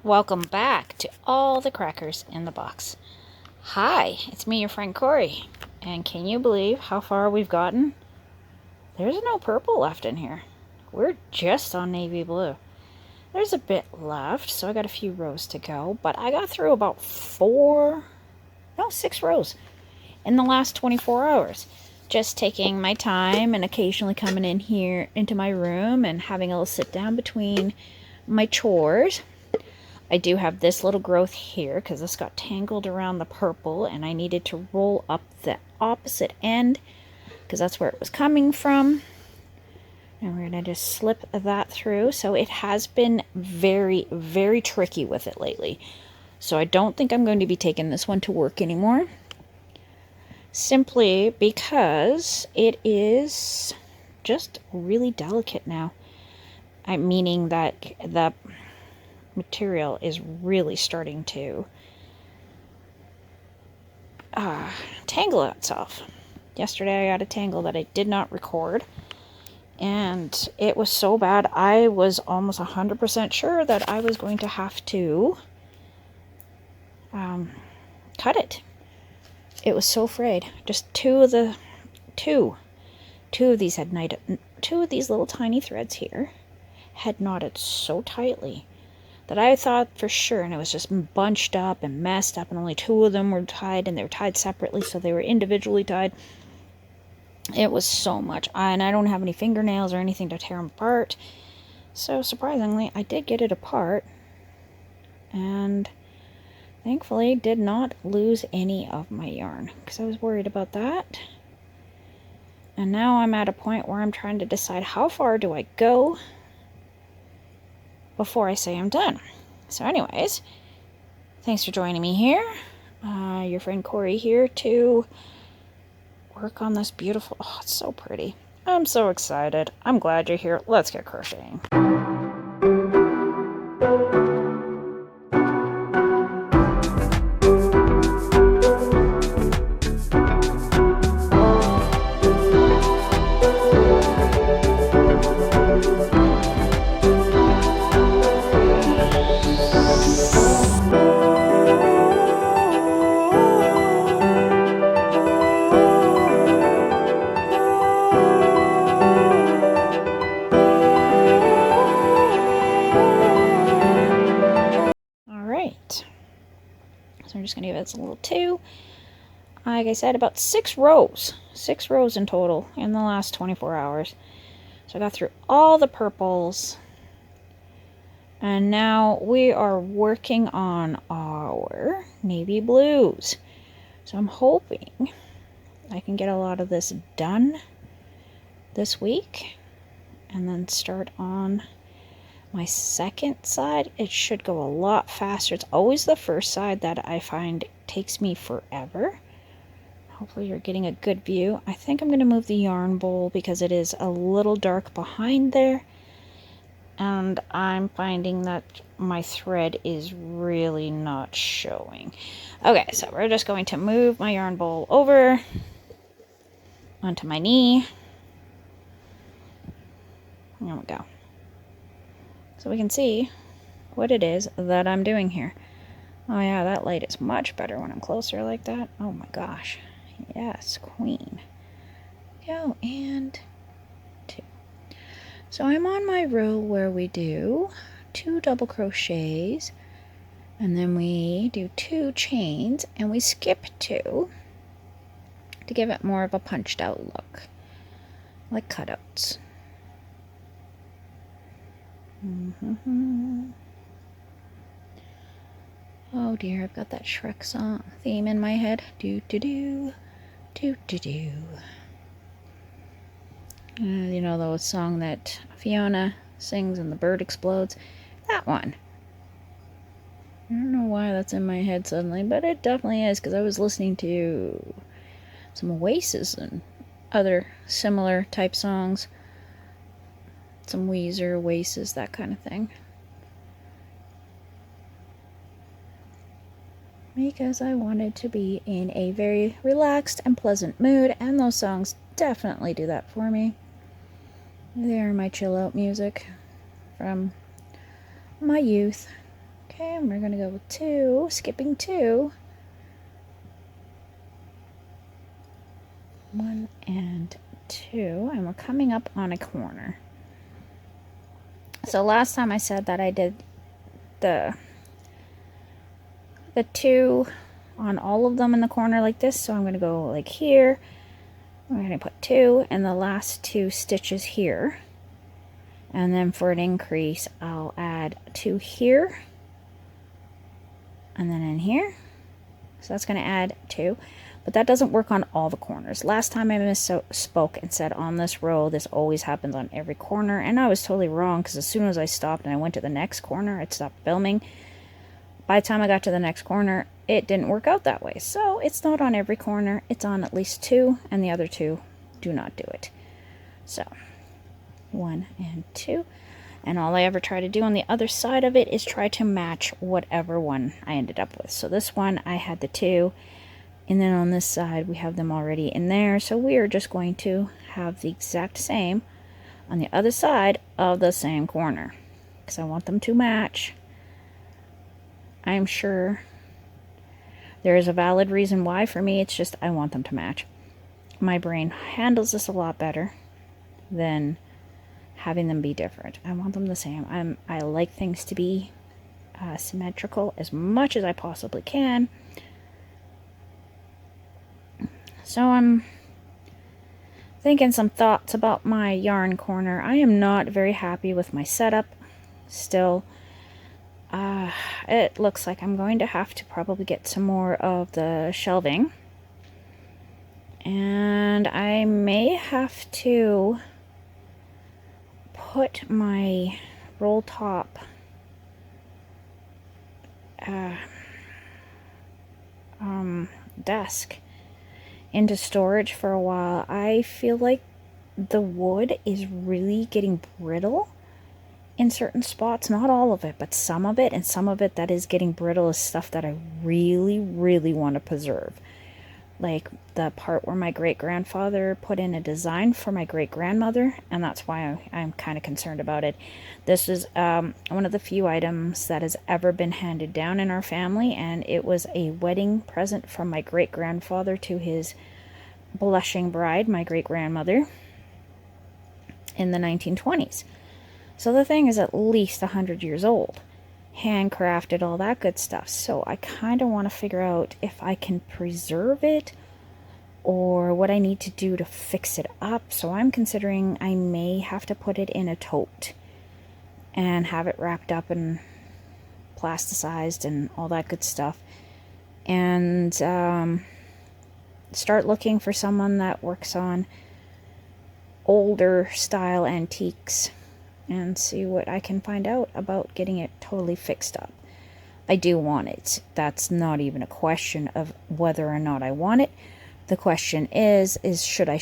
Welcome back to all the crackers in the box. Hi, it's me, your friend Corey. And can you believe how far we've gotten? There's no purple left in here. We're just on navy blue. There's a bit left, so I got a few rows to go, but I got through about 6 rows in the last 24 hours. Just taking my time and occasionally coming in here into my room and having a little sit down between my chores. I do have this little growth here because this got tangled around the purple and I needed to roll up the opposite end because that's where it was coming from. And we're going to just slip that through. So it has been very, very tricky with it lately. So I don't think I'm going to be taking this one to work anymore. Simply because it is just really delicate now. Meaning that the material is really starting to tangle itself. Yesterday I got a tangle that I did not record, and it was so bad I was almost 100% sure that I was going to have to cut it. It was so frayed. Just two of these had two of these little tiny threads here had knotted so tightly that I thought for sure, and it was just bunched up and messed up, and only two of them were tied, and they were tied separately, so they were individually tied. It was so much, and I don't have any fingernails or anything to tear them apart, so surprisingly, I did get it apart, and thankfully did not lose any of my yarn, because I was worried about that. And now I'm at a point where I'm trying to decide how far do I go before I say I'm done. So anyways, thanks for joining me here. Your friend Corey here to work on this beautiful, oh, it's so pretty. I'm so excited. I'm glad you're here. Let's get crocheting. So I'm just going to give it a little 2. Like I said, about 6 rows. 6 rows in total in the last 24 hours. So I got through all the purples. And now we are working on our navy blues. So I'm hoping I can get a lot of this done this week. And then start on my second side. It should go a lot faster. It's always the first side that I find takes me forever. Hopefully you're getting a good view. I think I'm going to move the yarn bowl because it is a little dark behind there. And I'm finding that my thread is really not showing. Okay, so we're just going to move my yarn bowl over onto my knee. There we go. So we can see what it is that I'm doing here. Oh yeah, that light is much better when I'm closer like that. Oh my gosh. Yes, queen. Go, and 2. So I'm on my row where we do 2 double crochets, and then we do 2 chains, and we skip 2 to give it more of a punched out look, like cutouts. Oh dear, I've got that Shrek song theme in my head. Do do do, do do do. You know the song that Fiona sings and the bird explodes? That one. I don't know why that's in my head suddenly, but it definitely is, because I was listening to some Oasis and other similar type songs. Some Weezer, Oasis, that kind of thing. Because I wanted to be in a very relaxed and pleasant mood, and those songs definitely do that for me. They're my chill out music from my youth. Okay, and we're going to go with 2, skipping 2. 1 and 2, and we're coming up on a corner. So last time I said that I did the 2 on all of them in the corner like this, so I'm going to go like here. I'm going to put 2 and the last 2 stitches here, and then for an increase I'll add 2 here and then in here. So that's going to add 2, but that doesn't work on all the corners. Last time I misspoke and said on this row this always happens on every corner, and I was totally wrong, because as soon as I stopped and I went to the next corner, it stopped filming. By the time I got to the next corner, it didn't work out that way. So it's not on every corner, it's on at least 2, and the other 2 do not do it. So 1 and 2, and all I ever try to do on the other side of it is try to match whatever one I ended up with. So this one I had the 2, and then on this side we have them already in there, so we are just going to have the exact same on the other side of the same corner, because I want them to match. I'm sure there is a valid reason why. For me, it's just I want them to match. My brain handles this a lot better than having them be different. I want them the same. I like things to be symmetrical as much as I possibly can. So I'm thinking some thoughts about my yarn corner. I am not very happy with my setup still. It looks like I'm going to have to probably get some more of the shelving, and I may have to put my roll top desk into storage for a while. I feel like the wood is really getting brittle in certain spots, not all of it, but some of it, and some of it that is getting brittle is stuff that I really, really want to preserve. Like the part where my great-grandfather put in a design for my great-grandmother, and that's why I'm kind of concerned about it. This is one of the few items that has ever been handed down in our family, and it was a wedding present from my great-grandfather to his blushing bride, my great-grandmother, in the 1920s. So the thing is at least 100 years old, handcrafted, all that good stuff. So I kind of want to figure out if I can preserve it or what I need to do to fix it up. So I'm considering I may have to put it in a tote and have it wrapped up and plasticized and all that good stuff, and start looking for someone that works on older style antiques and see what I can find out about getting it totally fixed up. I do want it. That's not even a question of whether or not I want it. The question is should I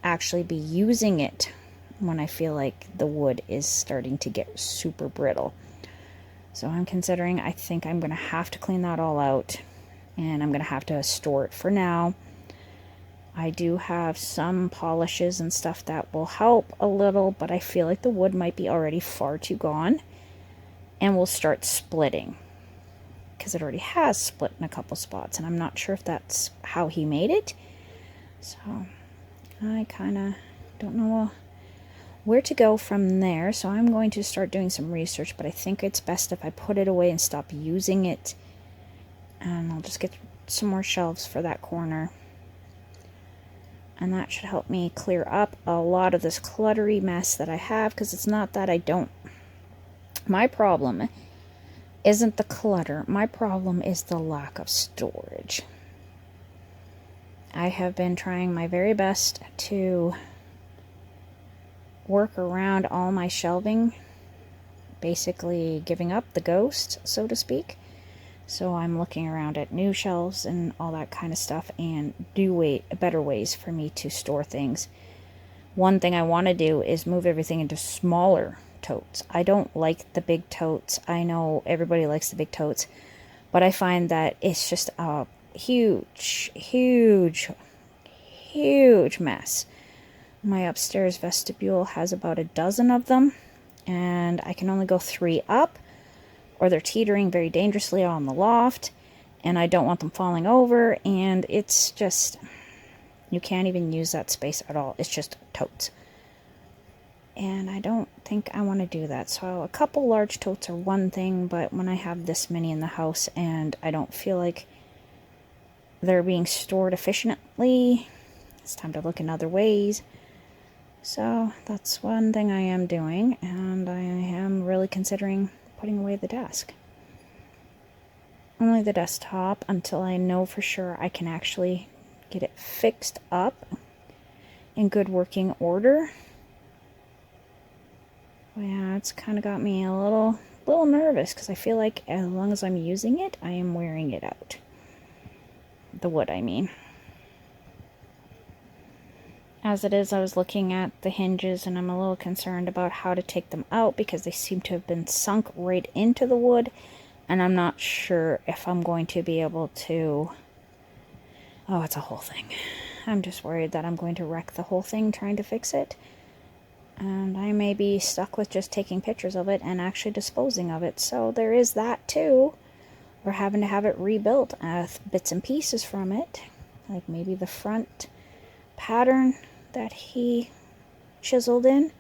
actually be using it when I feel like the wood is starting to get super brittle. So I'm considering, I think I'm going to have to clean that all out, and I'm going to have to store it for now. I do have some polishes and stuff that will help a little, but I feel like the wood might be already far too gone and will start splitting, because it already has split in a couple spots, and I'm not sure if that's how he made it. So I kind of don't know where to go from there, so I'm going to start doing some research, but I think it's best if I put it away and stop using it, and I'll just get some more shelves for that corner. And that should help me clear up a lot of this cluttery mess that I have, because it's not that I don't. My problem isn't the clutter. My problem is the lack of storage. I have been trying my very best to work around all my shelving, basically giving up the ghost, so to speak. So I'm looking around at new shelves and all that kind of stuff, and better ways for me to store things. One thing I want to do is move everything into smaller totes. I don't like the big totes. I know everybody likes the big totes, but I find that it's just a huge, huge, huge mess. My upstairs vestibule has about a dozen of them, and I can only go 3 up. or they're teetering very dangerously on the loft, and I don't want them falling over, and it's just, you can't even use that space at all. It's just totes. And I don't think I want to do that. So a couple large totes are one thing, but when I have this many in the house and I don't feel like they're being stored efficiently, it's time to look in other ways. So that's one thing I am doing, and I am really considering putting away the desk. Only the desktop until I know for sure I can actually get it fixed up in good working order. Yeah, it's kind of got me a little nervous because I feel like as long as I'm using it, I am wearing it out. The wood, I mean. As it is, I was looking at the hinges and I'm a little concerned about how to take them out because they seem to have been sunk right into the wood, and I'm not sure if I'm going to be able to... Oh, it's a whole thing. I'm just worried that I'm going to wreck the whole thing trying to fix it. And I may be stuck with just taking pictures of it and actually disposing of it. So there is that too. We're having to have it rebuilt, bits and pieces from it. Like maybe the front pattern that he chiseled in.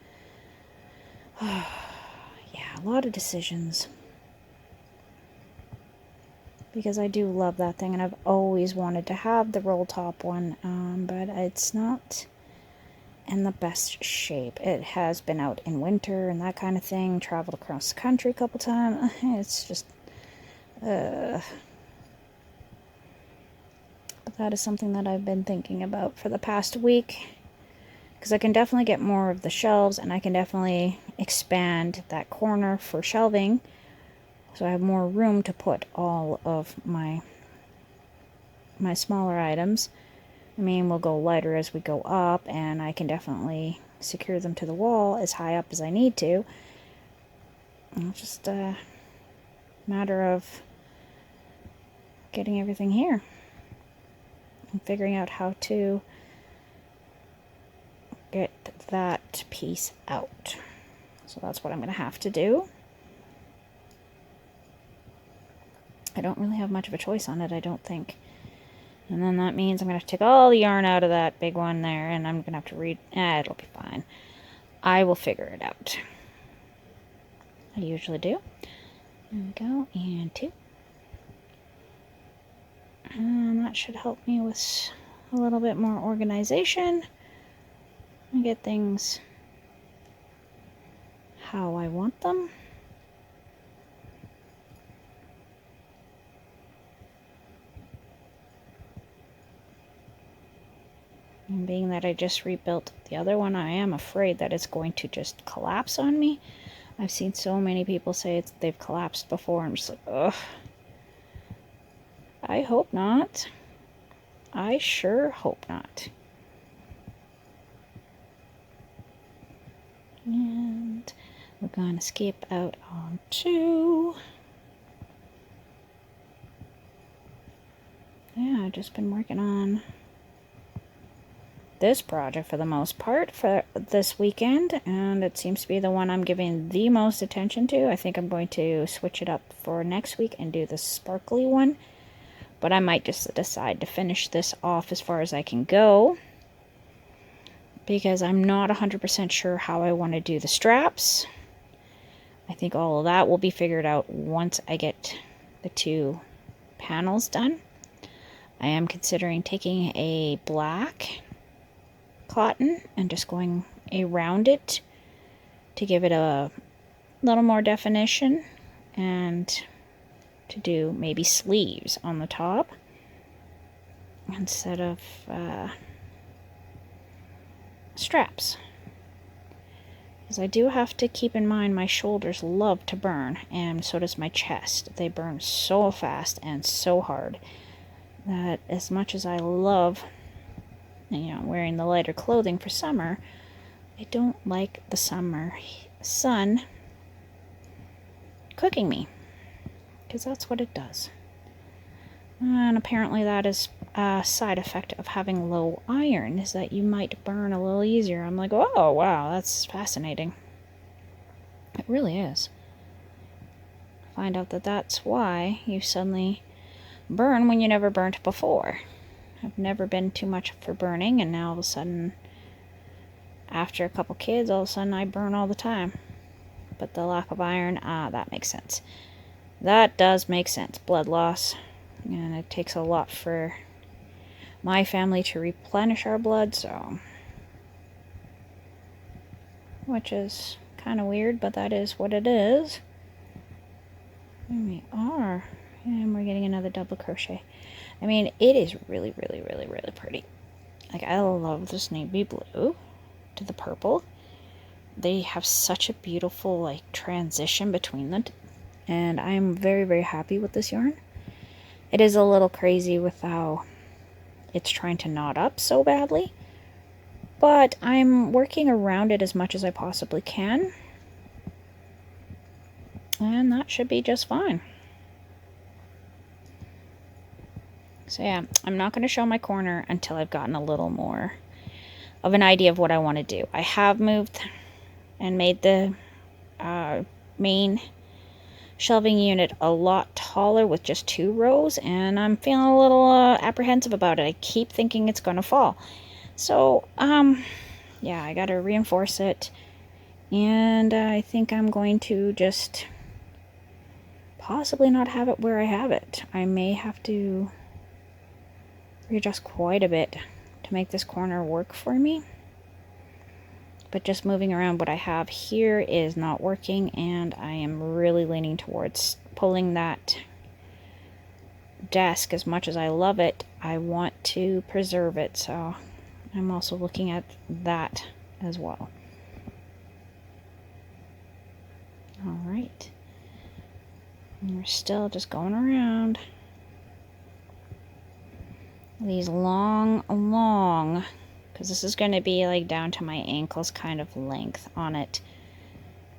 Yeah, a lot of decisions. Because I do love that thing and I've always wanted to have the roll top one. But it's not in the best shape. It has been out in winter and that kind of thing, traveled across the country a couple times. It's just but that is something that I've been thinking about for the past week, because I can definitely get more of the shelves and I can definitely expand that corner for shelving so I have more room to put all of my smaller items. I mean, we'll go lighter as we go up, and I can definitely secure them to the wall as high up as I need to. It's just a matter of getting everything here and figuring out how to get that piece out. So that's what I'm going to have to do. I don't really have much of a choice on it, I don't think. And then that means I'm going to take all the yarn out of that big one there, and I'm going to have to read... it'll be fine. I will figure it out. I usually do. There we go, and 2. And that should help me with a little bit more organization and get things how I want them. And being that I just rebuilt the other one, I am afraid that it's going to just collapse on me. I've seen so many people say they've collapsed before. I'm just like, ugh. I hope not. I sure hope not. And we're going to skip out on 2. Yeah, I've just been working on this project for the most part for this weekend, and it seems to be the one I'm giving the most attention to. I think I'm going to switch it up for next week and do the sparkly one, but I might just decide to finish this off as far as I can go, because I'm not 100% sure how I want to do the straps. I think all of that will be figured out once I get the 2 panels done. I am considering taking a black cotton and just going around it to give it a little more definition, and to do maybe sleeves on the top instead of straps, because I do have to keep in mind my shoulders love to burn, and so does my chest. They burn so fast and so hard that as much as I love wearing the lighter clothing for summer, I don't like the summer sun cooking me, because that's what it does. And apparently that is a side effect of having low iron, is that you might burn a little easier. I'm like, oh wow, that's fascinating. It really is. find out that that's why you suddenly burn when you never burnt before. I've never been too much for burning, and now all of a sudden, after a couple kids, all of a sudden I burn all the time. But the lack of iron, that makes sense. That does make sense. Blood loss. And it takes a lot for my family to replenish our blood, so... which is kind of weird, but that is what it is. And we are. And we're getting another double crochet. I mean, it is really, really, really, really pretty. Like, I love this navy blue to the purple. They have such a beautiful, like, transition between them. And I'm very, very happy with this yarn. It is a little crazy with how it's trying to knot up so badly. But I'm working around it as much as I possibly can. And that should be just fine. So yeah, I'm not going to show my corner until I've gotten a little more of an idea of what I want to do. I have moved and made the main shelving unit a lot taller with just 2 rows, and I'm feeling a little apprehensive about it. I keep thinking it's going to fall. So, yeah, I got to reinforce it, and I think I'm going to just possibly not have it where I have it. I may have to readjust quite a bit to make this corner work for me. But just moving around what I have here is not working, and I am really leaning towards pulling that desk. As much as I love it, I want to preserve it, so I'm also looking at that as well. Alright. We're still just going around these long, because this is going to be like down to my ankles kind of length on it.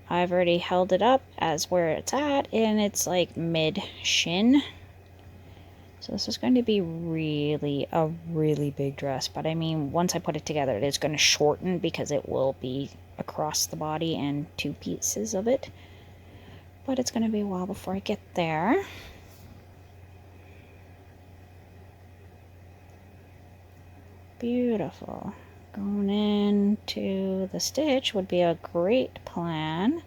I've already held it up as where it's at, and it's like mid shin. So this is going to be a really big dress. But I mean, once I put it together, it is going to shorten because it will be across the body and 2 pieces of it. But it's going to be a while before I get there. Beautiful. Going into the stitch would be a great plan.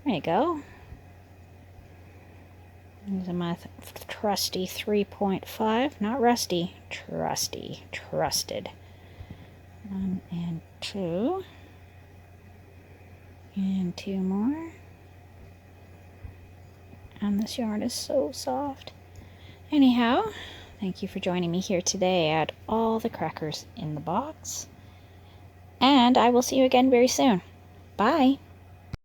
There you go. Using my trusty 3.5. Not rusty. Trusty. Trusted. 1 and 2. And 2 more. And this yarn is so soft. Anyhow, thank you for joining me here today at All the Crackers in the Box. And I will see you again very soon. Bye.